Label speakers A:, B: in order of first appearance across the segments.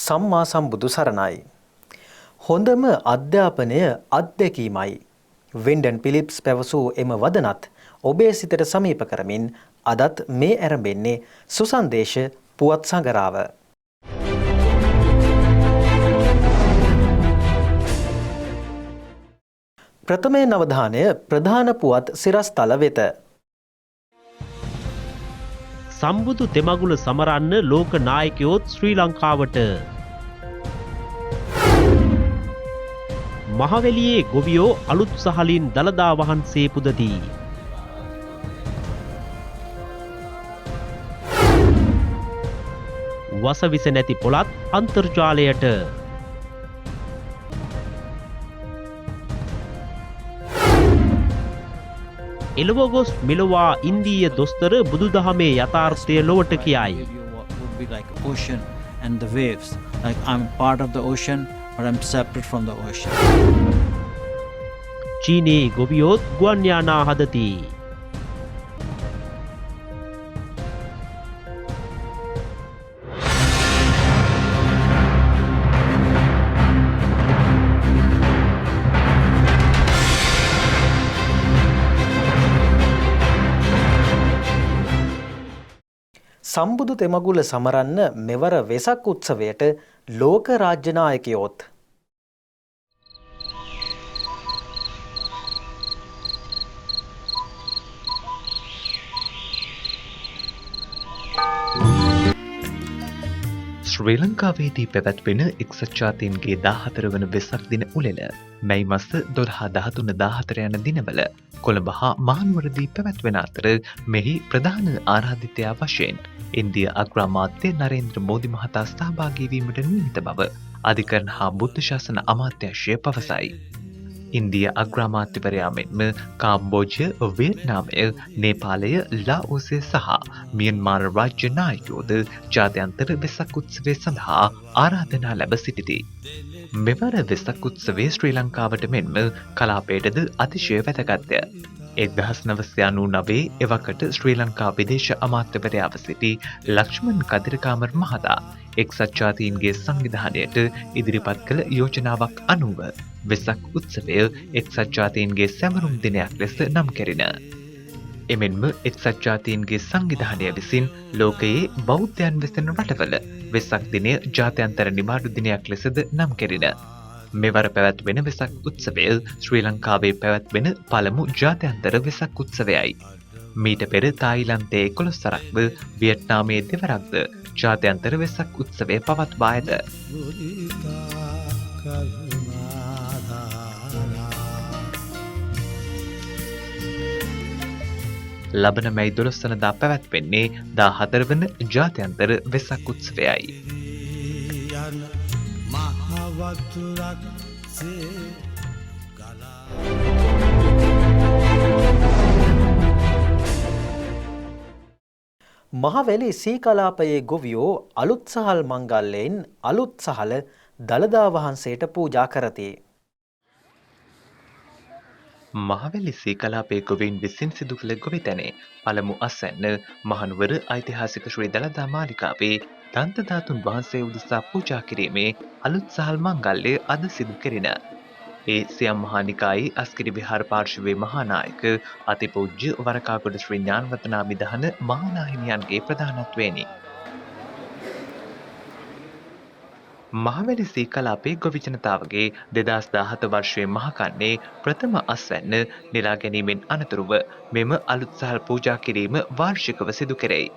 A: සම්මා සම්බුදු සරණයි. හොඳම අධ්‍යාපනය අත්දැකීමයි. වෙන්ඩන් පිලිප්ස් පැවසූ එම වදනත් ඔබේ සිතට සමීප කරමින් අදත් මේ ඇරඹෙන්නේ සුසන්දේශ පුවත් සඟරාව. ප්‍රථමයෙන් අවධානය ප්‍රධාන පුවත් සිරස්තල වෙත.
B: සම්බුදු තෙමගුල සමරන්න ලෝක නායකයොත් ශ්‍රී ලංකාවට. මහවැලියේ ගොවියෝ අලුත් සහලින් දළදා වහන්සේ පුදදී. වසවිස නැති පොළත් අන්තර්ජාලයට. එළව ගොස් මෙලොවා ඉන්දීය දොස්තර බුදුදහමේ යථාර්ථය ලොවට කියයි.
C: And the waves, like I'm part of the ocean but I'm separate from the ocean.
B: චීනයේ ගොවියොත් ගුවන් යානා හදති.
A: සම්බුදු තෙමගුල සමරන්න මෙවර වෙසක් උත්සවයට ලෝක රාජ්‍ය නායකයොත්.
D: ශ්‍රී ලංකාවේදී පැවැත්වෙන එක්සත් ජාතීන්ගේ 14 වන වෙසක් දින උළෙල මැයි මස 12, 13, 14 යන දිනවල කොළඹ හා මහනුවරදී පැවැත්වෙන අතර මෙහි ප්‍රධාන ආරාධිතයා වශයෙන් ඉන්දිය අග්‍රාමාත්‍ය නරේන්ද්‍ර මෝදි මහතා සහභාගී වීමට නියමිත බව අධිකරණ හා බුද්ධ ශාසන අමාත්‍යාංශය පවසයි. ඉන්දිය අග්‍රාමාත්‍යවරයා මෙන්ම කාම්බෝජය, වියට්නාමය, නේපාලය, ලාओසය සහ මියන්මාර් රාජ්‍ය නායකයෝද ජාත්‍යන්තර වෙසක් උත්සවය සඳහා ආරාධනා ලැබ සිටිති. මෙවර වෙසක් උත්සවය ශ්‍රී ලංකාවට මෙන්ම කලාපයටද අතිශය වැදගත්ය. 1999 එවකට ශ්‍රී ලංකා විදේශ අමාත්‍යවරයාව සිටි ලක්ෂ්මන් කදිරකාමර් මහතා එක්සත් ජාතීන්ගේ සංවිධානයට ඉදිරිපත් කළ යෝජනාවක් අනුව වෙසක් උත්සවය එක්සත් ජාතීන්ගේ සැමරුම් දිනයක් ලෙස නම් කෙරින. එමෙන්ම එක්සත් ජාතීන්ගේ සංවිධානය විසින් ලෝකයේ බෞද්ධයන් වෙසෙන රටවල වෙසක් දිනය ජාත්‍යන්තර නිවාඩු දිනයක් ලෙසද නම් කෙරින. මෙවර පැවැත්වෙන වෙසක් උත්සවය ශ්‍රී ලංකාවේ පැවැත්වෙන පළමු ජාත්‍යන්තර වෙසක් උත්සවයයි. මීට පෙර තායිලන්තයේ 11 සරක්ව වියට්නාමයේ දෙවරක්ද ජාත්‍යන්තර වෙසක් උත්සවය පවත්වා ඇත. ලබන මැයි 12 වනදා පැවැත්වෙන්නේ 14 වන ජාත්‍යන්තර වෙසක් උත්සවයයි.
A: මහවැලි සී කලාපයේ ගොවියෝ අලුත් සහල් මංගල්‍යයෙන් අලුත් සහල දළදා වහන්සේට පූජා කරති.
D: මහවැලි සී කලාපයේ ගොවීන් විසින් සිදු කළ ගොවිතැනේ පළමු අස්වැන්න මහනුවර ඓතිහාසික ශ්‍රී දළදා මාලිගාවේ දන්ත ධාතුන් වහන්සේ උදෙසා පූජා කිරීමේ අලුත් සහල් මංගල්‍යය අද සිදු කෙරිණ. ඒ සියම් මහා නිකායේ අස්කිරි විහාර පාර්ශවයේ මහානායක අතිපූජ්‍ය වරකාගොඩ ශ්‍රී ඥානවතනාමිදහන මහානාහිමියන්ගේ ප්‍රධානත්වයෙනි. මහවැලි සී කලාපයේ ගොවි ජනතාවගේ 2017 වර්ෂයේ මහකන්නේ ප්‍රථම අස්වැන්න නිරා ගැනීමෙන් අනතුරුව මෙම අලුත් සහල් පූජා කිරීම වාර්ෂිකව සිදු කෙරෙයි.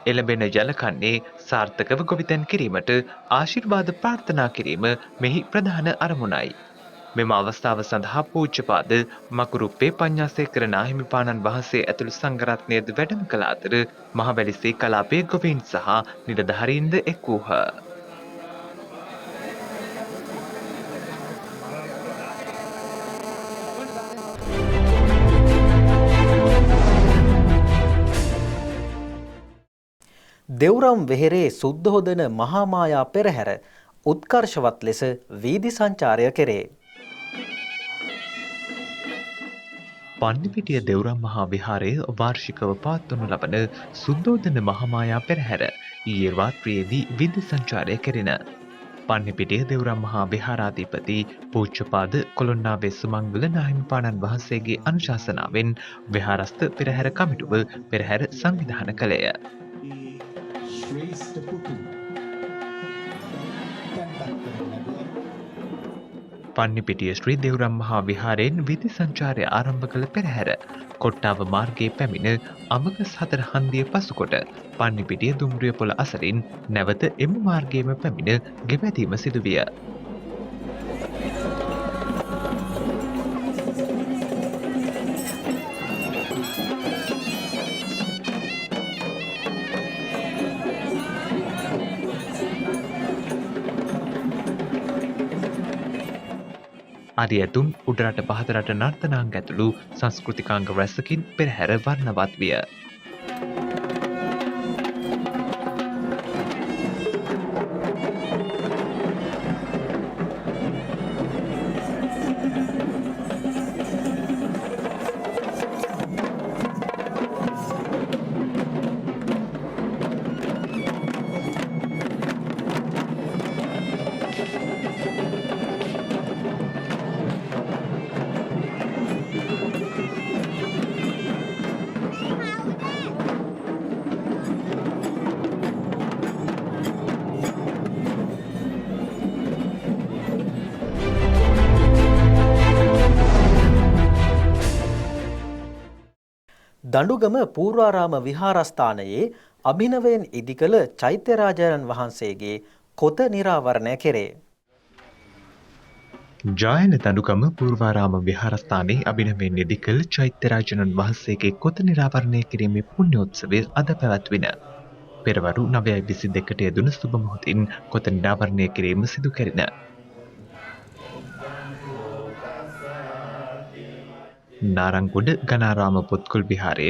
D: එළඹෙන ජලකන්නේ සාර්ථකව ගොවිතැන් කිරීමට ආශිර්වාද ප්‍රාර්ථනා කිරීම මෙහි ප්‍රධාන අරමුණයි. මෙම අවස්ථාව සඳහා පූජ්‍යපාද මකුරුප්පේ පඤ්ඤාසේකර නාහිමිපාණන් වහන්සේ ඇතුළු සංඝරත්නයද වැඩම කළ අතර මහවැලි සී කලාපයේ ගොවීන් සහ නිලධාරීන්ද එක් වූහ.
A: දෙව්රම් වෙහෙරේ සුද්ධෝදන මහා මායා පෙරහැර උත්කර්ෂවත් ලෙස වීදි සංචාරය කෙරේ.
D: පන්නිපිටිය දෙව්රම් මහා විහාරයේ වාර්ෂිකව පවත්වනු ලබන සුද්ධෝදන මහාමායා පෙරහැර ඊයේ රාත්‍රියේදී විදුලි සංචාරය කෙරිණ. පන්නිපිටිය දෙව්රම් මහා විහාරාධිපති පූජ්‍යපාද කොළොන්නාවේ සුමංගල නාහිමිපාණන් වහන්සේගේ අනුශාසනාවෙන් විහාරස්ථ පෙරහැර කමිටුව පෙරහැර සංවිධානය කළේය. පන්නිපිටිය ශ්‍රී දෙව්රම් මහා විහාරයෙන් විදුලි සංචාරය ආරම්භ කළ පෙරහැර කොට්ටාව මාර්ගයේ පැමිණ අමගස් 4 හන්දිය පසුකොට පන්නිපිටිය දුම්රිය පොළ අසරින් නැවත එම මාර්ගයේම පැමිණ ගෙවැදීම සිදුවිය. අරියතුන් උඩරට පහතරට නර්තනාංග ඇතුළු සංස්කෘතිකාංග රැසකින් පෙරහැර වර්ණවත් විය.
A: දඬුගම පූර්වාරාම විහාරස්ථානයේ අභිනවයෙන් ඉදිකළ චෛත්‍යරාජයන් වහන්සේගේ කොත නිරාවරණය කෙරේ.
D: ජයන දඬුගම පූර්වාරාම විහාරස්ථානයේ අභිනවයෙන් ඉදිකළ චෛත්‍යරාජයන් වහන්සේගේ කොත නිරාවරණය කිරීමේ පුණ්‍යෝත්සවය අද පැවැත්වින. පෙරවරු 9:22ට යෙදුන සුබ මොහොතින් කොත නිරාවරණය කිරීම සිදු කෙරිණ. නාරංගොඩ ගණාරාම පොත්කුල් විහාරය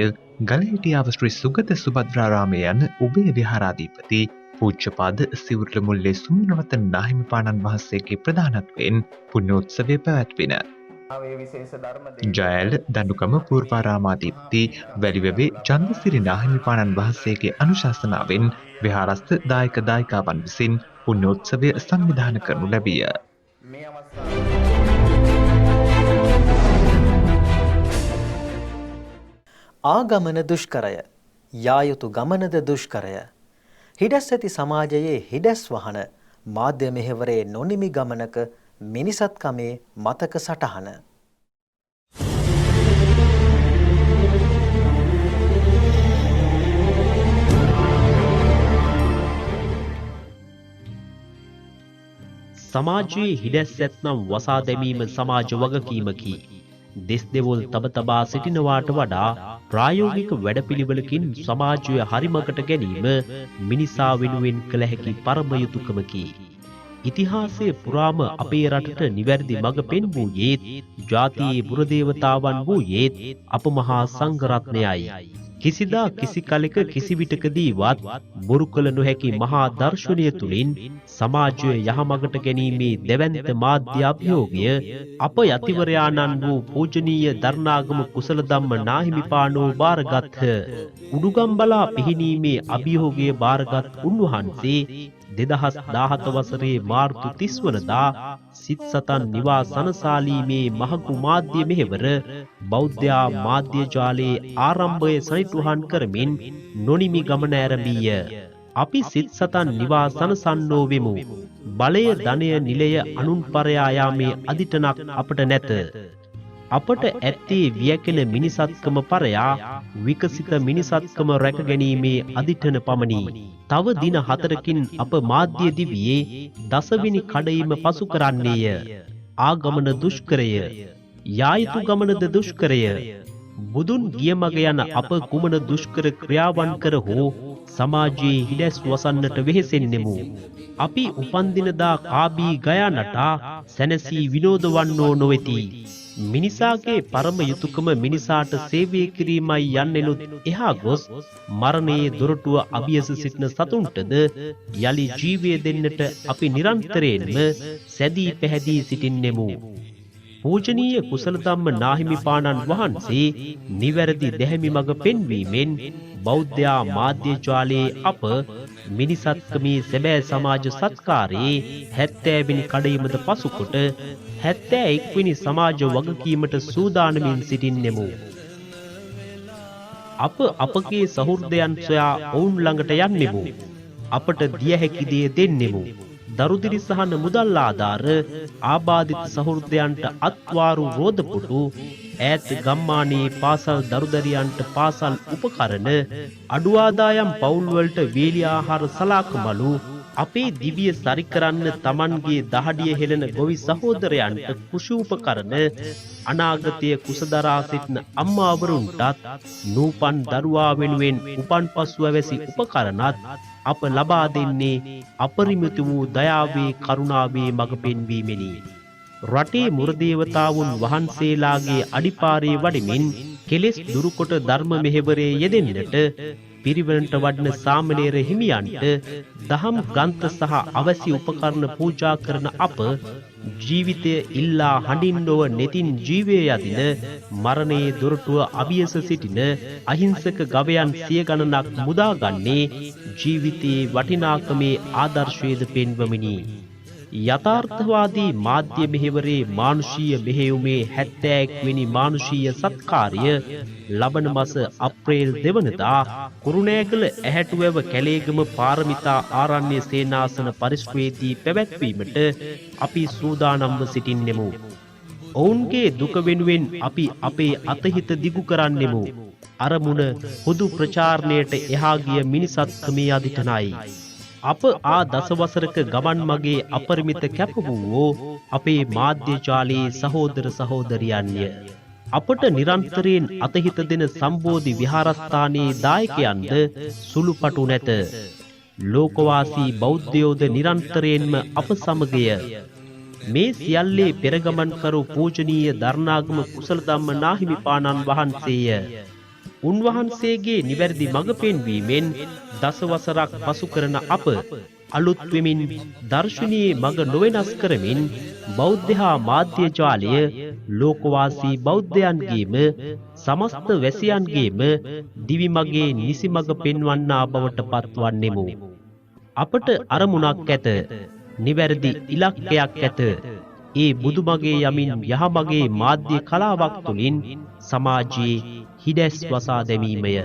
D: ගලහිටියාව ශ්‍රී සුගත සුභද්‍රාරාමය යන උභය විහාරාධිපති පූජ්‍යපාද සිවුරල මුල්ලේ සුමනවතන නාහිමිපාණන් වහන්සේගේ ප්‍රධානත්වයෙන් පුණ්‍යෝත්සවය පැවැත්වින. ජයල දඬුගම පූර්වාරාමාධිපති වැලිවැවේ චන්දසිරි නාහිමිපාණන් වහන්සේගේ අනුශාසනාවෙන් විහාරස්ථ දායක දායිකාවන් විසින් පුණ්‍යෝත්සවය සංවිධානය කරනු ලැබිය.
A: ආගමන දුෂ්කරය යා යුතු ගමනද දුෂ්කරය හිඩැස් ඇති සමාජයේ හිඩැස් වහන මාධ්‍ය මෙහෙවරේ නොනිමි ගමනක මිනිසත්කමේ මතක සටහන.
B: සමාජයේ හිඩැස් ඇත්නම් වසා දැමීම සමාජ වගකීමකි. දෙස් දෙවොල් තබ තබා සිටිනවාට වඩා ප්‍රායෝගික වැඩපිළිවෙලකින් සමාජය හරිමකට ගැනීම මිනිසා වෙනුවෙන් කළ හැකි පරම යුතුකමකි. ඉතිහාසයේ පුරාම අපේ රටට නිවැරදි මඟ පෙන්වූයේත් ජාතියේ බුරදේවතාවන් වූයේත් අප මහා සංඝරත්නයයි. කිසිදා කිසි කලෙක කිසි විටකදීවත් බොරු කළ නොහැකි මහා දර්ශනය තුළින් සමාජය යහමගට ගැනීමේ දැවැන්ත මාධ්‍ය අභියෝගය අප යතිවරයාණන් වූ පූජනීය දරණාගම කුසල ධම්ම නාහිමිපාණෝ බාරගත්හ. උඩුගම්බලා පිහිනීමේ අභියෝගය බාරගත් උන්වහන්සේ 2017 වසරේ මාර්තු 30 වනදා සිත් සතන් නිවා සනසාලීමේ මහඟු මාධ්‍ය මෙහෙවර බෞද්ධ මාධ්‍ය ජාලයේ ආරම්භය සනිටුහන් කරමින් නොනිමි ගමන ඇරඹීය. අපි සිත් සතන් නිවා සනසන්නෝ වෙමු. බලය ධනය නිලය අනුන් පරයා යාමේ අදිටනක් අපට නැත. අපට ඇත්තේ වියකෙන මිනිසත්කම පරයා විකසිත මිනිසත්කම රැක ගැනීමේ අදිටන පමණි. තව දින 4කින් අප මාධ්‍ය දිවියේ දසවෙනි කඩයිම පසු කරන්නේය. ආගමන දුෂ්කරය යා යුතු ගමනද දුෂ්කරය. බුදුන් ගිය මග යන අප කුමන දුෂ්කර ක්‍රියාවන් කර හෝ සමාජයේ හිඩැස් වසන්නට වෙහෙසෙන්නෙමු. අපි උපන්දිනදා කාබී ගයා නටා සැනසී විනෝද වන්නෝ නොවෙති. මිනිසාගේ පරම යුතුයකම මිනිසාට සේවය කිරීමයි යන්නෙනුත් එහා ගොස් මරණයේ දොරටුව අභියස සිටින සතුන්ටද යලි ජීවය දෙන්නට අපි නිරන්තරයෙන්ම සැදී පැහැදී සිටින්නෙමු. පූජනීය කුසල ධම්ම නාහිමිපාණන් වහන්සේ නිවැරදි දැහැමි මඟ පෙන්වීමෙන් බෞද්ධ මාධ්‍ය ජාලයේ අප මිනිසත්කමේ සැබෑ සමාජ සත්කාරයේ 70 වෙනි කඩයිමද පසුකොට 71 වෙනි සමාජ වගකීමට සූදානමින් සිටින්නෙමු. අප අපගේ සහෘදයන් සොයා ඔවුන් ළඟට යන්නෙමු. අපට දිය හැකි දේ දෙන්නෙමු. දරුදිරි සහන මුදල් ආධාර ආබාධිත සහෘදයන්ට අත්වාරු රෝදපුටු ඈත ගම්මානයේ පාසල් දරුදරියන්ට පාසල් උපකරණ අඩු ආදායම් පවුල්වලට වේලි ආහාර සලාකමලු අපේ දිවිය සරි කරන්න Tamanගේ දහඩිය හෙළන ගොවි සහෝදරයන්ට කුෂූපකරණ අනාගතයේ කුසදරා සිටින අම්මාවරුන්ටත් නූපන් දරුවා වෙනුවෙන් උපන් පසුව වැසි උපකරණත් අප ලබා දෙන්නේ අපරිමිත වූ දයාවේ කරුණාවේ මඟ පෙන්වීමෙනි. රටේ මුරදේවතාවුන් වහන්සේලාගේ අඩිපාරේ වඩමින් කෙලෙස් දුරුකොට ධර්ම මෙහෙවරේ යෙදෙන්නට පිරිවරට වඩන සාමණේර හිමියන්ට දහම් ග්‍රන්ථ සහ අවශ්‍ය උපකරණ පූජා කරන අප ජීවිතය ඉල්ලා හඬින් නොව නෙතින් ජීවය යදින මරණයේ දොරටුව අභියස සිටින අහිංසක ගවයන් සිය ගණනක් මුදාගන්නේ ජීවිතයේ වටිනාකමේ ආදර්ශයේද පෙන්වමිනි. යථාර්ථවාදී මාධ්‍ය මෙහෙවරේ මානුෂීය මෙහෙයුමේ 71 වෙනි මානුෂීය සත්කාරය ලබන මාස අප්‍රේල් 2 වනදා කුරුණෑගල ඇහැටුවැව කැලේගම පාරමිතා ආරණ්‍ය සේනාසන පරිශ්‍රයේදී පැවැත්වීමට අපි සූදානම්ව සිටින්නෙමු. ඔවුන්ගේ දුක වෙනුවෙන් අපි අපේ අතහිත දිගු කරන්නෙමු. අරමුණ පොදු ප්‍රචාරණයට එහා ගිය මිනිසත්කමේ අධිඨනයි. අප ආ දසවසරක ගමන් මගේ අපරිමිත කැප වූ අපේ මාධ්‍ය ජාලයේ සහෝදර සහෝදරියන්ය. අපට නිරන්තරයෙන් අතහිත දෙන සම්බෝධි විහාරස්ථානයේ දායකයන්ද සුළුපටු නැත. ලෝකවාසී බෞද්ධයෝද නිරන්තරයෙන්ම අප සමගය. මේ සියල්ලේ පෙරගමන් කරු පූජනීය දරණාගම කුසල ධම්ම නාහිමිපාණන් වහන්සේය. උන්වහන්සේගේ නිවැරදි මඟ පෙන්වීමෙන් දසවසරක් පසු කරන අප අලුත් වෙමින් දර්ශනීය මඟ නොවෙනස් කරමින් බෞද්ධ මාධ්‍ය ජාලය ලෝකවාසී බෞද්ධයන්ගේම සමස්ත වැසියන්ගේම දිවි මගේ නිසි මඟ පෙන්වන්නා බවට පත්වන්නෙමු. අපට අරමුණක් ඇත. නිවැරදි ඉලක්කයක් ඇත. ඒ බුදුමගේ යමින් යහමගේ මාධ්‍ය කලාවක් තුළින් සමාජයේ හිඩැස් වසා දැමීමය.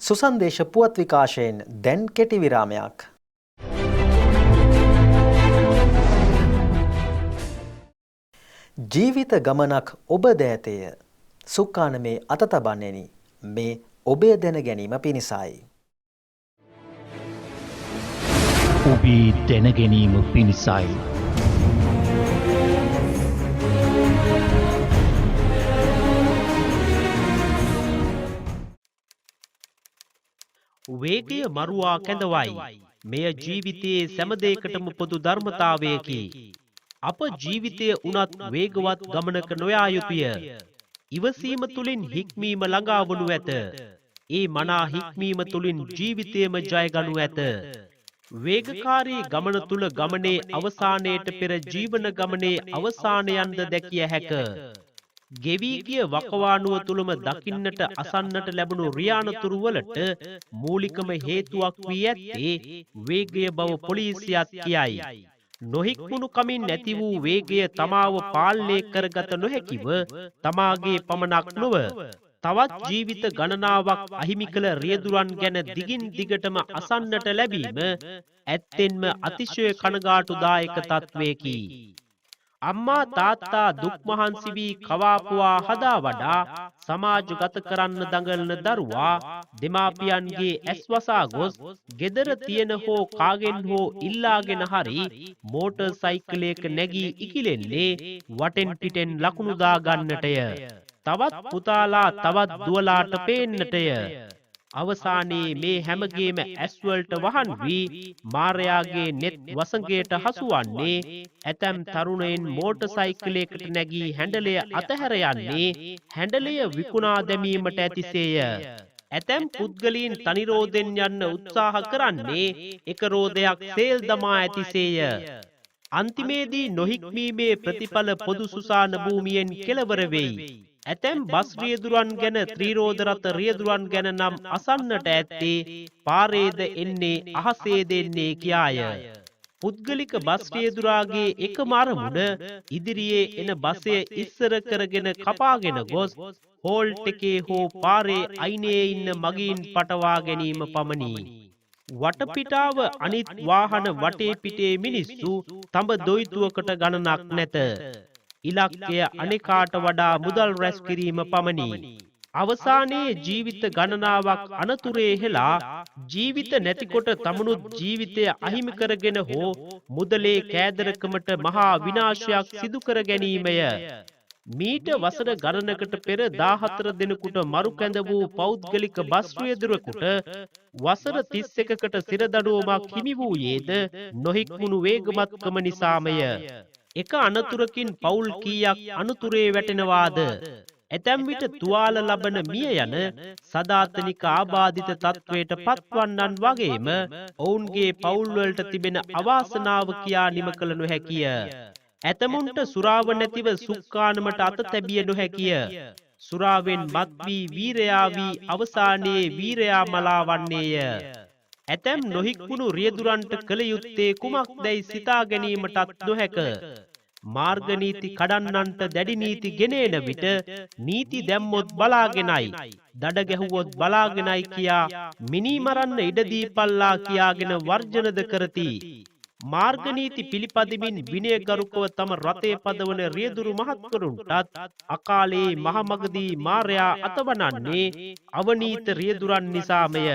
A: සුසන්දේශ පුවත් විකාශයෙන් දැන් කෙටි විරාමයක්. ජීවිත ගමනක් ඔබ දෑතය. සුක්කානමේ අත තබන්නෙනි. මේ ඔබේ දැන ගැනීම පිණිසයි.
E: ඔබේ දැන ගැනීම පිණිසයි.
B: වේගය මරුවා කැඳවයි. මෙය ජීවිතයේ සෑම පොදු ධර්මතාවයකි. අප ජීවිතය උනත් වේගවත් ගමනක නොයා යුතුය. ඉවසීම තුළින් හික්මීම ළඟා වනු ඇත. ඒ මනා හික්මීම තුළින් ජීවිතයම ජයගනු ඇත. වේගකාරී ගමන තුළ ගමනේ අවසානයට පෙර ජීවන ගමනේ අවසානයන්ද දැකිය හැක. ගෙවී ගිය වකවානුව තුළම දකින්නට අසන්නට ලැබුණු රියානතුරු වලට මූලිකම හේතුවක් වී ඇත්තේ වේගය බව පොලිසියත් කියයි. නොහික්මුණු කමින් නැති වූ වේගය තමාව පාලනය කරගත නොහැකිව තමාගේ පමණක් නොව තවත් ජීවිත ගණනාවක් අහිමි කළ රියදුරන් ගැන දිගින් දිගටම අසන්නට ලැබීම ඇත්තෙන්ම අතිශය කනගාටුදායක තත්වයකි. අම්මා තාත්තා දුක් මහන්සි වී කවාපුවා හදා වඩා සමාජගත කරන්න දඟලන දරුවා දෙමාපියන්ගේ ඇස් වසා ගොස් ගෙදර තියෙන හෝ කාගෙන් හෝ ඉල්ලාගෙන හරි මෝටර් සයිකලයක නැගී ඉකිලෙන්නේ වටෙන් පිටෙන් ලකුණු දාගන්නටය. තවත් පුතාලා තවත් දුවලාට පේන්නටය. අවසානයේ මේ හැමගේම ඇස්වලට වහන් වී මාරයාගේ නෙත් වසඟයට හසුවන්නේ ඇතැම් තරුණයින් මෝටර් සයිකලයකට නැගී හැන්ඩලය අතහැර යන්නේ හැන්ඩලය විකුණා දැමීමට ඇතිසේය. ඇතැම් පුද්ගලීන් තනිරෝධෙන් යන්න උත්සාහ කරන්නේ එක රෝධයක් සේල් දමා ඇතිසේය. අන්තිමේදී නොහික්මීමේ ප්‍රතිඵල පොදු සුසාන භූමියෙන් කෙළවර වෙයි. ඇතැම් බස් රියදුරන් ගැන ත්‍රීරෝධ රථ රියදුරන් ගැන නම් අසන්නට ඇත්තේ පාරේද එන්නේ අහසේද එන්නේ කියාය. පුද්ගලික බස් රියදුරාගේ එකම අරමුණ ඉදිරියේ එන බසය ඉස්සර කරගෙන කපාගෙන ගොස් හෝල්ට් එකේ හෝ පාරේ අයිනේ ඉන්න මගීන් පටවා ගැනීම පමණි. වටපිටාව අනිත් වාහන වටේ පිටේ මිනිස්සු තඹ දොයිතුවකට ගණනක් නැත. ඉලක්කය අනෙකාට වඩා මුදල් රැස් කිරීම පමණි. අවසානයේ ජීවිත ගණනාවක් අනතුරේ හෙලා ජීවිත නැතිකොට තමනුත් ජීවිතය අහිමි කරගෙන හෝ මුදලේ කෑදරකමට මහා විනාශයක් සිදු කර ගැනීමය. මීට වසර ගණනකට පෙර 14 දෙනෙකුට මරු කැඳ වූ පෞද්ගලික බස් රියදුරෙකුට වසර 31කට සිරදඬුවමක් හිමි වූයේද නොහික්මුණු වේගමත්කම නිසාමය. එක අනතුරකින් පවුල් කීයක් අනතුරේ වැටෙනවාද? ඇතැම් විට තුවාල ලබන මිය යන සදාතනික ආබාධිත තත්වයට පත්වන්නන් වගේම ඔවුන්ගේ පවුල්වලට තිබෙන අවාසනාව කියා නිම කළ නොහැකිය. ඇතමුන්ට සුරාව නැතිව සුක්කානමට අත තැබිය නොහැකිය. සුරාවෙන් මත් වී වීරයා වී අවසානයේ වීරයා මලා වන්නේය. ඇතැම් නොහික්මුණු රියදුරන්ට කළ යුත්තේ කුමක්දැයි සිතා ගැනීමටත් නොහැක. මාර්ගනීති කඩන්නන්ට දැඩි නීති ගෙනේන විට නීති දැම්මොත් බලාගෙනයි දඩ ගැහුවොත් බලාගෙනයි කියා මිනී මරන්න ඉඩදීපල්ලා කියාගෙන වර්ජනද කරති. මාර්ගනීති පිළිපදිමින් විනයගරුකව තම රථය පදවන රියදුරු මහත්වරුන්ටත් අකාලේ මහමගදී මාරයා අතවනන්නේ අවනීත රියදුරන් නිසාමය.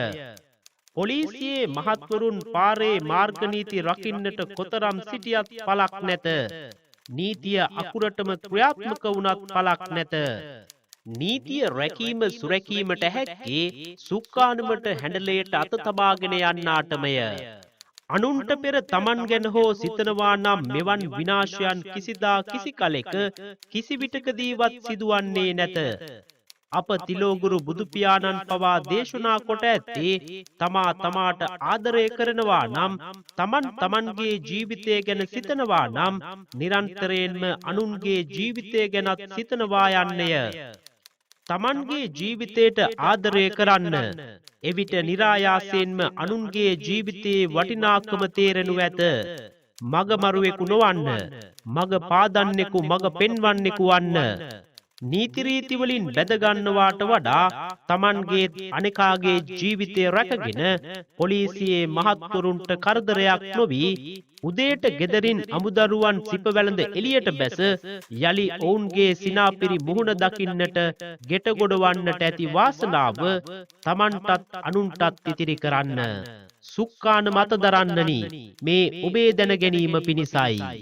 B: පොලිසියේ මහත්වරුන් පාරේ මාර්ගනීති රකින්නට කොතරම් සිටියත් පලක් නැත. නීතිය අකුරටම ක්‍රියාත්මක වුණත් පලක් නැත. නීතිය රැකීම සුරැකීමට හැක්කේ සුක්කානමට හැඬලයට අත තබාගෙන යන්නාටමය. අනුන්ට පෙර තමන් ගැන හෝ සිතනවා නම් මෙවන් විනාශයන් කිසිදා කිසි කලෙක කිසි විටකදීවත් සිදුවන්නේ නැත. අප තිලෝගුරු බුදුපියාණන් පවා දේශනා කොට ඇත්තේ තමා තමාට ආදරය කරනවා නම් තමන් තමන්ගේ ජීවිතය ගැන සිතනවා නම් නිරන්තරයෙන්ම අනුන්ගේ ජීවිතය ගැනත් සිතනවා යන්නය. තමන්ගේ ජීවිතයට ආදරය කරන්න. එවිට නිරායාසයෙන්ම අනුන්ගේ ජීවිතයේ වටිනාකම තේරෙනු ඇත. මගමරුවෙකු නොවන්න. මග පාදන්නෙකු මග පෙන්වන්නෙකු වන්න. නීතිරීතිවලින් බැදගන්නවාට වඩා තමන්ගේ අනෙකාගේ ජීවිතය රැකගෙන පොලිසියේ මහත්තුරුන්ට කරදරයක් නොවී උදේට ගෙදරින් අමුදරුවන් සිප වැළඳ එළියට බැස යලි ඔවුන්ගේ සිනාපිරි මුහුණ දකින්නට ගෙටගොඩවන්නට ඇති වාසනාව තමන්ටත් අනුන්ටත් ඉතිරි කරන්න. සුක්කාන මත දරන්නනි මේ ඔබේ දැන ගැනීම පිණිසයි.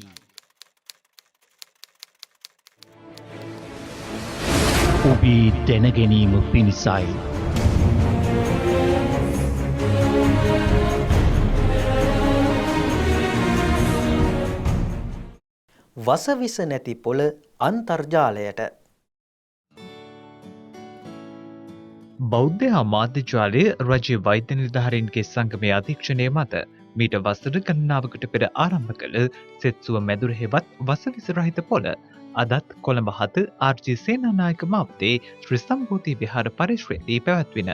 E: ඔබේ දැනගැනීම පිණිසයි.
A: වසවිස නැති පොළ අන්තර්ජාලයට.
D: බෞද්ධ අමාත්‍යාලය රජයේ වෛද්‍ය නිලධාරීන්ගේ සංගමයේ අධීක්ෂණය මත මීට වසර ගණනාවකට පෙර ආරම්භ කළ සෙත්සුව මැදුර හෙවත් වසවිස රහිත පොළ අදත් කොළඹ 7 ආර්.ජී. සේනානායක මාවතේ ශ්‍රී සම්බෝධි විහාර පරිශ්‍රයේදී පැවැත්වින.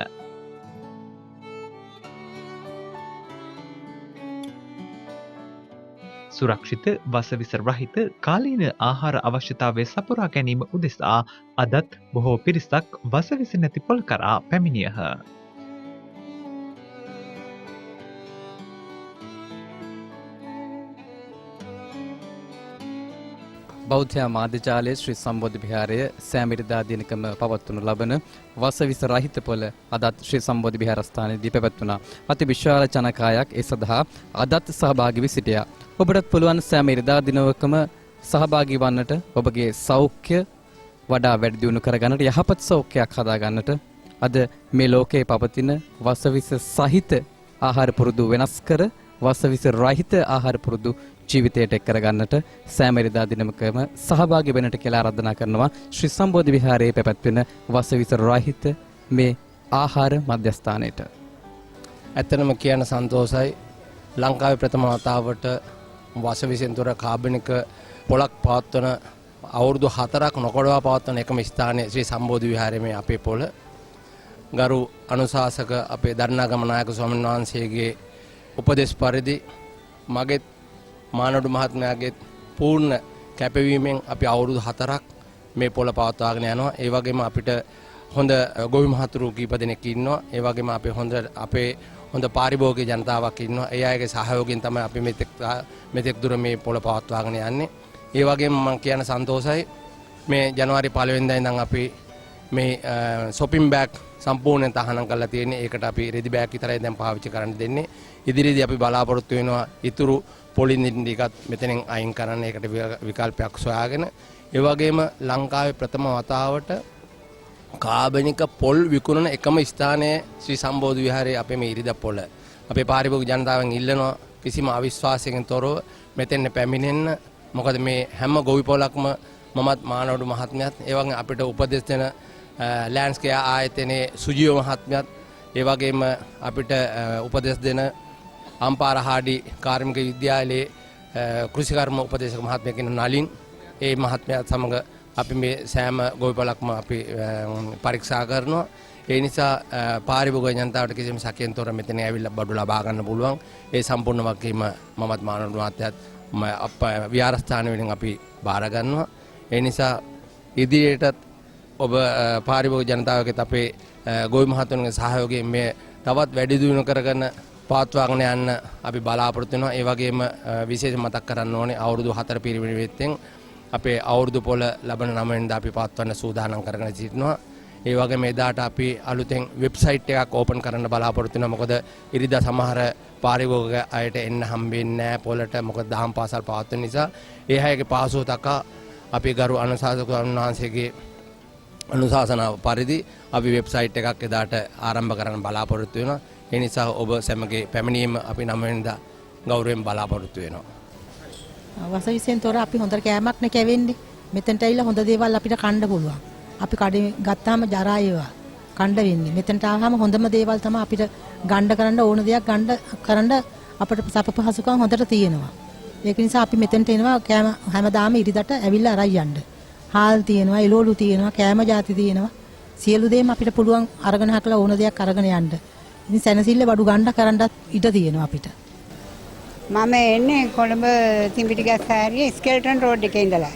D: සුරක්ෂිත වසවිස රහිත කාලීන ආහාර අවශ්‍යතාවය සපුරා ගැනීම උදෙසා අදත් බොහෝ පිරිසක් වසවිස නැති පොළ කරා පැමිණියහ.
F: බෞද්ධ මාධ්‍යාලයේ ශ්‍රී සම්බෝධි විහාරය සෑමිරිදා දිනකම පවත්වනු ලබන වසවිස රහිත පොළ අදත් ශ්‍රී සම්බෝධි විහාරස්ථානයේදී පැවැත්වුණා. අති විශාල ජනකායක් ඒ සඳහා අදත් සහභාගී වී සිටියා. ඔබටත් පුළුවන් සෑමිරිදා දිනවකම සහභාගී වන්නට, ඔබගේ සෞඛ්‍ය වඩා වැඩි දියුණු කරගන්නට, යහපත් සෞඛ්‍යයක් හදාගන්නට අද මේ ලෝකයේ පවතින වසවිස සහිත ආහාර පුරුදු වෙනස් කර වසවිස රහිත ආහාර පුරුදු ජීවිතයට එක් කරගන්නට සෑමරිදා දිනකම සහභාගී වෙන්නට කියලා ආරාධනා කරනවා. ශ්‍රී සම්බෝධි විහාරයේ පැවැත්වෙන වසවිස රහිත මේ ආහාර මධ්‍යස්ථානයට.
G: ඇත්තනම කියන සන්තෝසයි ලංකාවේ ප්‍රථම වතාවට වස විසින් තොර කාබනික පොලක් පවත්වන අවුරුදු 4ක් නොකඩවා පවත්වන එකම ස්ථානයේ ශ්‍රී සම්බෝධි විහාරයේ මේ අපේ පොළ ගරු අනුශාසක අපේ දරණාගම නායක ස්වාමීන් වහන්සේගේ උපදේශ පරිදි මගෙත් මානඩු මහත්මයාගේ පූර්ණ කැපවීමෙන් අපි අවුරුදු 4ක් මේ පොළ පවත්වාගෙන යනවා. ඒ වගේම අපිට හොඳ ගොවි මහතුරු කීප දෙනෙක් ඉන්නවා. ඒ වගේම අපේ හොඳ පාරිභෝගික ජනතාවක් ඉන්නවා. ඒ අයගේ සහයෝගයෙන් තමයි අපි මෙතෙක් දුර මේ පොළ පවත්වාගෙන යන්නේ. ඒ වගේම මම කියන සන්තෝෂයි මේ ජනවාරි 1 වෙනිදා ඉඳන් අපි මේ shopping bag සම්පූර්ණයෙන් තහනම් කරලා තියෙන්නේ. ඒකට අපි රෙදි බෑග් විතරයි දැන් පාවිච්චි කරන්න දෙන්නේ. ඉදිරියේදී අපි බලාපොරොත්තු වෙනවා ඉතුරු පොලින් ටිකත් මෙතනින් අයින් කරන්න. ඒකට විකල්පයක් සොයාගෙන ඒ වගේම ලංකාවේ ප්‍රථම වතාවට කාබනික පොල් විකුණන එකම ස්ථානයේ ශ්‍රී සම්බෝධි විහාරයේ අපේ මේ ඉරිදා පොළ. අපේ පාරිභෝගික ජනතාවෙන් ඉල්ලනවා කිසිම අවිශ්වාසයකින් තොරව මෙතෙන් පැමිණෙන්න. මොකද මේ හැම ගොවි පොලක්ම මමත් මානවඩු මහත්මයාත් ඒ වගේම අපිට උපදෙස් දෙන ලෑන්ඩ්ස්කේප් ආයතනයේ සුජීව මහත්මයාත් ඒ වගේම අපිට උපදෙස් දෙන අම්පාරහාඩි කාර්මික විද්‍යාලයේ කෘෂිකර්ම උපදේශක මහත්මයා කියන නලින් ඒ මහත්මයාත් සමග අපි මේ සෑම ගොවිපලක්ම අපි පරීක්ෂා කරනවා. ඒ නිසා පාරිභෝගික ජනතාවට කිසිම සැකයෙන් තොර මෙතන ඇවිල්ලා බඩු ලබා ගන්න පුළුවන්. ඒ සම්පූර්ණ වගකීම මමත් මානවඩු මහත්මයාත් විහාරස්ථාන වලින් අපි බාර ගන්නවා. ඒ නිසා ඉදිරියටත් ඔබ පාරිභෝගික ජනතාවගෙත් අපේ ගොවි මහතුන්ගේ සහයෝගයෙන් මේ තවත් වැඩි දියුණු කරගෙන පවත්වාගෙන යන්න අපි බලාපොරොත්තු වෙනවා. ඒ වගේම විශේෂ මතක් කරන්න ඕනේ අවුරුදු 4 පිරිවෙනෙන් අපේ අවුරුදු පොළ ලබන 9 වෙනිදා අපි පවත්වන්න සූදානම් කරගෙන සිටිනවා. ඒ වගේම එදාට අපි අලුතෙන් වෙබ්සයිට් එකක් ඕපන් කරන්න බලාපොරොත්තු වෙනවා. මොකද ඉරිදා සමහර පාරිභෝගික අයට එන්න හම්බෙන්නේ නැහැ පොළට. මොකද දහම් පාසල් පවත්වන නිසා ඒ අයගේ පාසුව තකා අපි ගරු අනුශාසක වහන්සේගේ අනුශාසනාව පරිදි අපි වෙබ්සයිට් එකක් එදාට ආරම්භ කරන්න බලාපොරොත්තු වෙනවා. ඒ නිසා ඔබ සැමගේ පැමිණීම අපි 9 වෙනිදා ගෞරවයෙන් බලාපොරොත්තු වෙනවා.
H: වස විසෙන් තොර අපි හොඳට කෑමක් නේ කැවෙන්නේ. මෙතනට ඇවිල්ලා හොඳ දේවල් අපිට කන්න පුළුවන්. අපි කඩේ ගත්තාම ජරා ඒවා කන්න වෙන්නේ. මෙතනට ආවම හොඳම දේවල් තමයි අපිට ගන්න කරන්න ඕන දෙයක් ගන්න කරන්න අපිට සප පහසුකම් හොඳට තියෙනවා. ඒක නිසා අපි මෙතනට එනවා කෑම හැමදාම ඉරිදට ඇවිල්ලා අරයි යන්න. හාල් තියෙනවා, එළවලු තියෙනවා, කෑම ಜಾති තියෙනවා. සියලු දේම අපිට පුළුවන් අරගෙන හකලා ඕන දෙයක් අරගෙන යන්න. ඉතින් සැනසille බඩු ගන්න කරන්නත් ඉඩ තියෙනවා අපිට.
I: මම එන්නේ කොළඹ තිඹිටිගස් හාරියේ ස්කෙල්ටන් රෝඩ් එකේ ඉඳලා.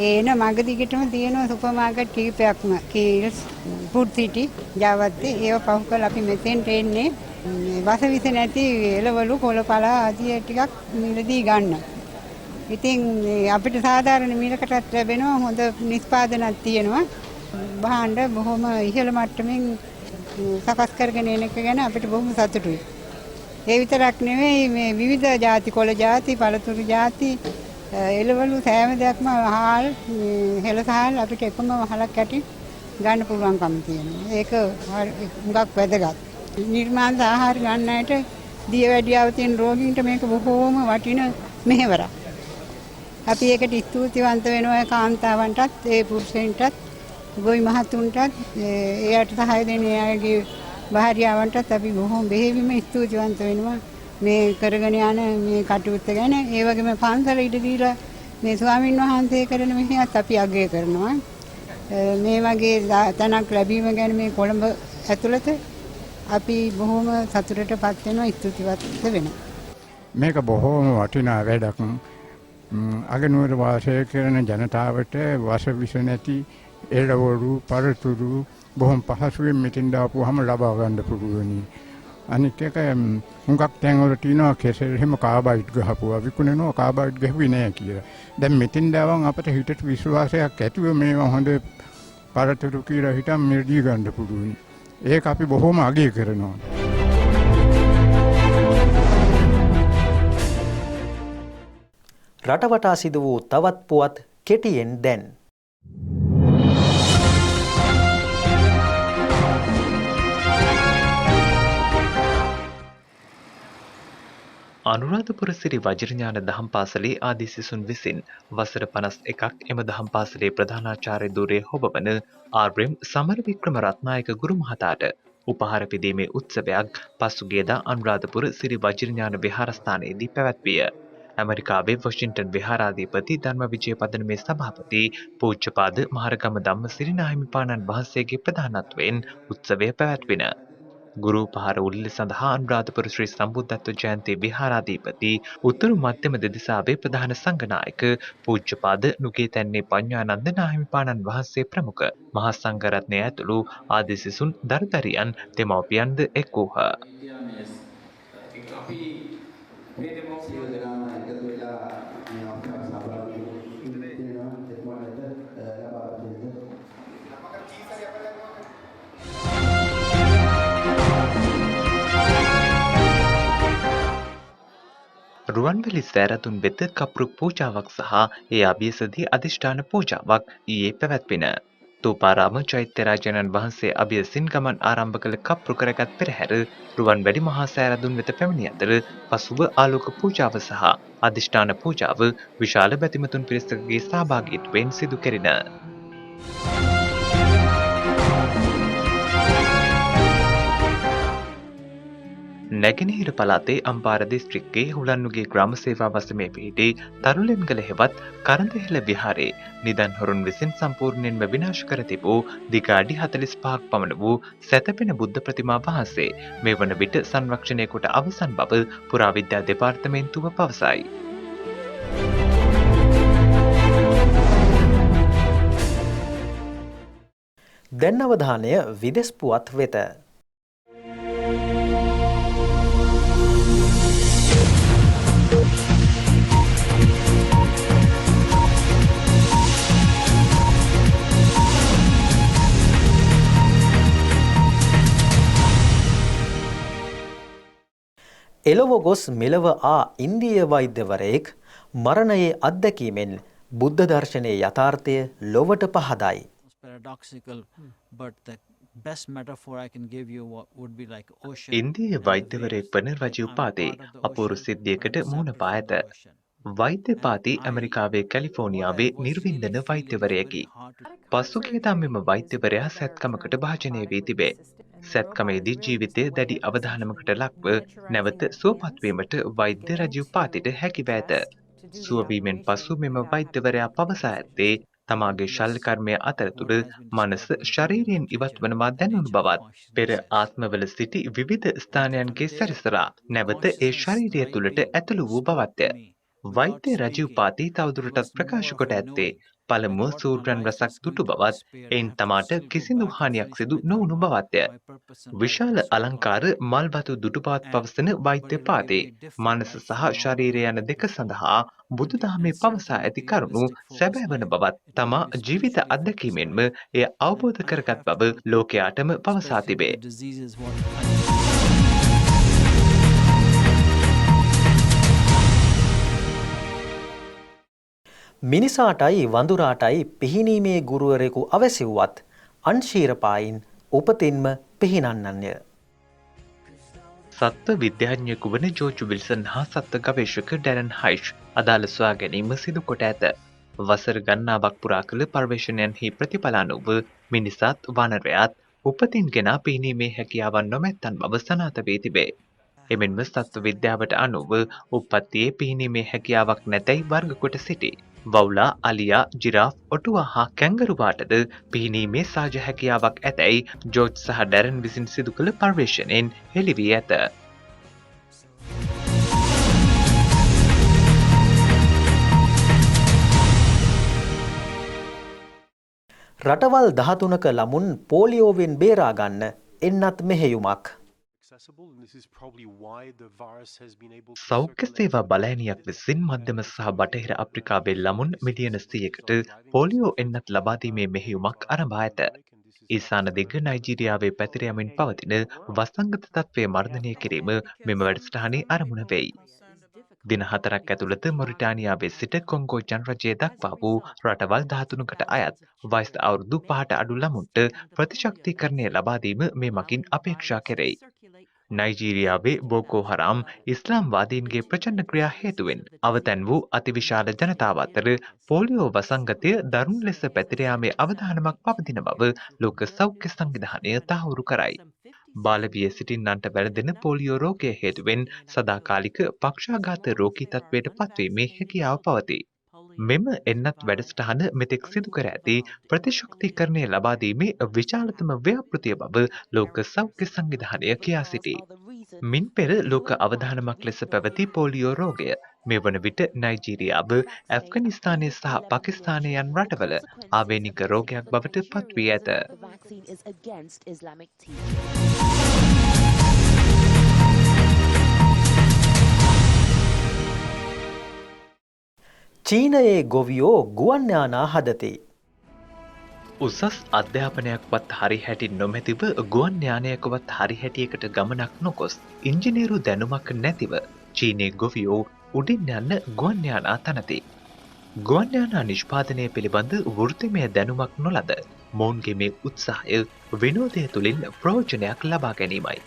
I: එන මග දිගටම තියෙන සුපර් මාකට් කීපයක්ම කීල්ස්, ෆුඩ් සිටි, ජාවත්තේ ඒව පහු කරලා අපි මෙතෙන්ට එන්නේ වස විස නැති එළවලු කොළපලා ආදී ටිකක් මිලදී ගන්න. ඉතින් අපිට සාධාරණ මිලකටත් ලැබෙනවා හොඳ නිෂ්පාදනයක් තියෙනවා. භාණ්ඩ බොහොම ඉහළ මට්ටමින් සකස් කරගෙන එන එක ගැන අපිට බොහොම සතුටුයි. ඒ විතරක් නෙවෙයි මේ විවිධ ಜಾති කොළ ಜಾති, පළතුරු ಜಾති, එළවලු සෑම දෙයක්ම හාල්, හෙළසහල් අපිට එකම වහලක් ඇති ගන්න පුළුවන්කම තියෙනවා. ඒක හුඟක් වැදගත්. නිර්මාණ ආහාර ගන්නට දියවැඩියාව තියෙන රෝගීන්ට මේක බොහෝම වටින මෙහෙවරක්. අපි ඒකට ස්තුතිවන්ත වෙනවා කාන්තාවන්ටත්, ඒ පුරුෂයන්ටත්, ගොවි මහතුන්ටත්, එයාට සහාය දෙන අයගේ භාර්යාවන්ටත් අපි බොහොම බෙහෙවින්ම ස්තුතිවන්ත වෙනවා මේ කරගෙන යන මේ කටයුත්ත ගැන. ඒ වගේම පන්සල ඉඩ දීලා මේ ස්වාමින් වහන්සේ කරන මෙහෙයත් අපි අගය කරනවා. මේ වගේ තැනක් ලැබීම ගැන මේ කොළඹ ඇතුළත අපි බොහොම සතුටටපත් වෙනවා, ස්තුතිවන්ත වෙනවා.
J: මේක බොහොම වටිනා වැඩක්. අගනුවර වාසය කරන ජනතාවට වස විස නැති එළවලු, පළතුරු බොහොම පහසුවෙන් මෙතෙන් දාපුවාම ලබා ගන්න පුළුවනි. අනිත් එක හුඟක් තැන්වල තියෙනවා කෙසෙල් එහෙම කාබයිඩ් ගහපුවා විකුණනවා, කාබයිඩ් ගහුවේ නැහැ කියලා. දැන් මෙතෙන් දාවන් අපිට හිතට විශ්වාසයක් ඇතිව මේවා හොඳ පළතුරු කියලා හිතන් මිලදී ගන්න පුළුවනි. ඒක අපි බොහොම අගය කරනවා.
A: රටවටා සිදු වූ තවත් පුවත් කෙටියෙන් දැන්.
D: අනුරාධපුර සිරි වජිරඥාන දහම් පාසලේ ආදී සිසුන් විසින් වසර 51ක් එම දහම් පාසලේ ප්‍රධානාචාර්ය ධුරය හොබවන ආර්.එම්. සමරවික්‍රම රත්නායක ගුරු මහතාට උපහාර පිදීමේ උත්සවයක් පසුගියදා අනුරාධපුර සිරි වජිරඥාන විහාරස්ථානයේදී පැවැත්විය. ඇමරිකාවේ වොෂින්ටන් විහාරාධිපති ධර්ම විජය පදනමේ සභාපති පූජ්‍යපාද මහරගම ධම්මසිරි නාහිමිපාණන් වහන්සේගේ ප්‍රධානත්වයෙන් උත්සවය පැවැත්වින. ගුරු උපහාර උළෙල සඳහා අනුරාධපුර ශ්‍රී සම්බුද්ධත්ව ජයන්ති විහාරාධිපති උතුරු මධ්‍යම දෙදිසාවේ ප්‍රධාන සංඝනායක පූජ්‍යපාද නුගේතැන්නේ පඤ්ඤානන්ද නාහිමිපාණන් වහන්සේ ප්‍රමුඛ මහා සංඝරත්නය ඇතුළු ආදී සිසුන් දරදරියන් දෙමව්පියන්ද එක් වූහ. රුවන්වැලි සෑරදුන් වෙත කප්රු පූජාවක් සහ ඒ අභියසදී අධිෂ්ඨාන පූජාවක් ඊයේ පැවැත්වින. තූපාරාම චෛත්‍යරාජාණන් වහන්සේ අභියසින් ගමන් ආරම්භ කළ කප්රු කරගත් පෙරහැර රුවන්වැලි මහා සෑරදුන් වෙත පැමිණි අතර පසුව ආලෝක පූජාව සහ අධිෂ්ඨාන පූජාව විශාල බැතිමතුන් පිරිසකගේ සහභාගීත්වයෙන් සිදු කෙරින. නැගෙනහිර පළාතේ අම්පාර දිස්ත්‍රික්කයේ හුලන්නුගේ ග්‍රාම සේවා වසමේ පිහිටි තරුලෙන්ගල හෙවත් කරඳහෙළ විහාරයේ නිදන් හොරුන් විසින් සම්පූර්ණයෙන්ම විනාශ කර තිබූ දිග අඩි 45ක් පමණ වූ සැතපෙන බුද්ධ ප්‍රතිමා වහන්සේ මේ වන විට සංරක්ෂණය කොට අවසන් බව පුරාවිද්‍යා දෙපාර්තමේන්තුව පවසයි.
A: දැන් අවධානය විදෙස් පුවත් වෙත. එලොව ගොස් මෙලව ආ ඉන්දීය වෛද්‍යවරයෙක් මරණයේ අත්දැකීමෙන් බුද්ධ දර්ශනයේ යථාර්ථය ලොවට පහදයි.
D: ඉන්දීය වෛද්‍යවරයෙක් වන රජීව් පාතේ අපූරු සිද්ධියකට මුහුණ පා ඇත. වෛද්‍ය පාතේ ඇමරිකාවේ කැලිෆෝනියාවේ නිර්වින්දන වෛද්‍යවරයෙකි. පසුගියදා මෙම වෛද්‍යවරයා සැත්කමකට භාජනය වී තිබේ. සැත්කමේදී ජීවිතය දැඩි අවධානමකට ලක්ව නැවත සුවපත්වීමට වෛද්‍ය රජීව් පාතිට හැකිව ඇත. සුවවීමෙන් පසු මෙම වෛද්‍යවරයා පවසා ඇත්තේ තමාගේ ශල්‍ය කර්මය අතරතුර මනස ශරීරයෙන් ඉවත් වනවා දැනුණු බවත් පෙර ආත්මවල සිටි විවිධ ස්ථානයන්ගේ සැරිසරා නැවත ඒ ශරීරය තුළට ඇතුළු වූ බවත්ය. වෛද්‍ය රජීව් පාති තවදුරටත් ප්‍රකාශ කොට ඇත්තේ පළමුව සූර්යන් රසක් දුටු බවත් එයින් තමාට කිසිදු හානියක් සිදු නොවුණු බවත්ය. විශාල අලංකාර මල්වතු දුටු බවත් පවසන වෛද්‍ය පාතේ මනස සහ ශරීරය යන දෙක සඳහා බුදුදහමේ පවසා ඇති කරුණු සැබෑ වන බවත් තමා ජීවිත අත්දැකීමෙන්ම එය අවබෝධ කරගත් බව ලෝකයාටම පවසා තිබේ.
A: මිනිසාටයි වඳුරාටයි පිහිනීමේ ගුරුවරයෙකු අවැසි වුවත් අන්ශීරපායින් උපතින්ම පිහිනන්නන්ය.
D: සත්ව විද්‍යාඥයෙකු වන ජෝර්ජ් විල්සන් හා සත්ව ගවේෂක ඩැරන් හයිෂ් අදාළ සොයා ගැනීම සිදු කොට ඇත. වසර ගණනාවක් පුරා කළ පර්යේෂණයන්හි ප්‍රතිඵල අනුව මිනිසාත් වනරයාත් උපතින් ගෙන පිහිනීමේ හැකියාවන් නොමැත්තන් බව සනාථ වී තිබේ. එමෙන්ම සත්ව විද්‍යාවට අනුව උප්පත්තියේ පිහිනීමේ හැකියාවක් නැතැයි වර්ග කොට සිටි. වවුලා, අලියා, ජිරාෆ්, ඔටුවා හා කැංගරුවාටද පිහිනීමේ සහජ හැකියාවක් ඇතැයි ජෝර්ජ් සහ ඩැරන් විසින් සිදු කළ පර්යේෂණයෙන් හෙළි වී ඇත.
A: රටවල් 13ක ළමුන් පෝලියෝවෙන් බේරා ගන්න එන්නත් මෙහෙයුමක්.
D: සෞඛ්‍ය සේවා බලඇණියක් විසින් මධ්‍යම සහ බටහිර අප්‍රිකාවේ ළමුන් මිලියන 100කට පෝලියෝ එන්නත් ලබා දීමේ මෙහෙයුමක් ආරම්භ ඇත. ඊසාන දිග නයිජීරියාවේ පැතිර යමින් පවතින වසංගත තත්ත්වය මර්ධනය කිරීම මෙම වැඩසටහනේ අරමුණ වෙයි. දින 4ක් ඇතුළත මොරිටානියාවේ සිට කොංගෝ ජනරජය දක්වා වූ රටවල් 13කට අයත් වයස අවුරුදු 5ට අඩු ළමුන්ට ප්‍රතිශක්තිකරණය ලබා දීම මේ මගින් අපේක්ෂා කෙරෙයි. නයිජීරියාවේ බෝකෝ හරාම් ඉස්ලාම්වාදීන්ගේ ප්‍රචණ්ඩ ක්‍රියා හේතුවෙන් අවතැන් වූ අතිවිශාල ජනතාව අතර පෝලියෝ වසංගතය දරුණු ලෙස පැතිර යාමේ අවධානමක් පවතින බව ලෝක සෞඛ්‍ය සංවිධානය තහවුරු කරයි. බාලවිය සිටින්නන්ට වැළඳෙන පොලියෝ රෝගය හේතුවෙන් සදාකාලික පක්ෂාඝාත රෝගී තත්ත්වයට පත්වීමේ හැකියාව පවතී. මෙම එන්නත් වැඩසටහන මෙතෙක් සිදු කර ඇති ප්‍රතිශක්තිකරණය ලබා දීමේ විශාලතම ව්‍යාපෘතිය බව ලෝක සෞඛ්‍ය සංවිධානය කියා සිටී. මින් පෙර ලෝක අවධානමක් ලෙස පැවති පොලියෝ රෝගය මේ වන විට නයිජීරියාව, ඇෆ්ගනිස්තානය සහ පාකිස්තානය යන රටවල ආවේනික රෝගයක් බවට පත්වී ඇත.
A: චීනයේ ගොවියෝ ගුවන් යානා හදති.
D: උසස් අධ්‍යාපනයක්වත් හරි හැටි නොමැතිව ගුවන් යානයකවත් හරි හැටියකට ගමනක් නොකොස් ඉංජිනේරු දැනුමක් නැතිව චීනයේ ගොවියෝ උඩින් යන්න ගුවන් යානා තනති. ගුවන් යානා නිෂ්පාදනය පිළිබඳ වෘත්තිමය දැනුමක් නොලද මොවුන්ගේ මේ උත්සාහය විනෝදය තුළින් ප්‍රයෝජනයක් ලබා ගැනීමයි.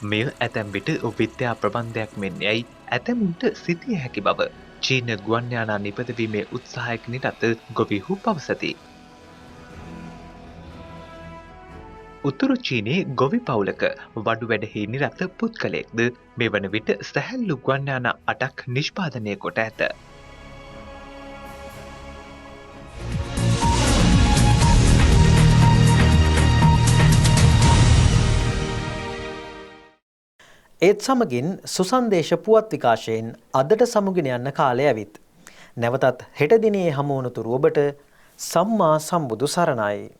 D: මෙය ඇතැම් විට විද්‍යා ප්‍රබන්ධයක් මෙන් යයි ඇතැමුන්ට සිතිය හැකි බව චීන ගුවන් යානා නිපදවීමේ උත්සාහයක නිරත ගොවිහු පවසති. උතුරු චීනයේ ගොවි පවුලක වඩු වැඩෙහි නිරත පුද්ගලයෙක්ද මේ වන විට සැහැල්ලු ගුවන් යානා 8ක් නිෂ්පාදනය කොට ඇත.
A: ඒත් සමගින් සුසන්දේශ පුවත් විකාශයෙන් අදට සමුගෙන යන්න කාලය ඇවිත්. නැවතත් හෙට දිනේ හමු වනතුරු ඔබට සම්මා සම්බුදු සරණයි.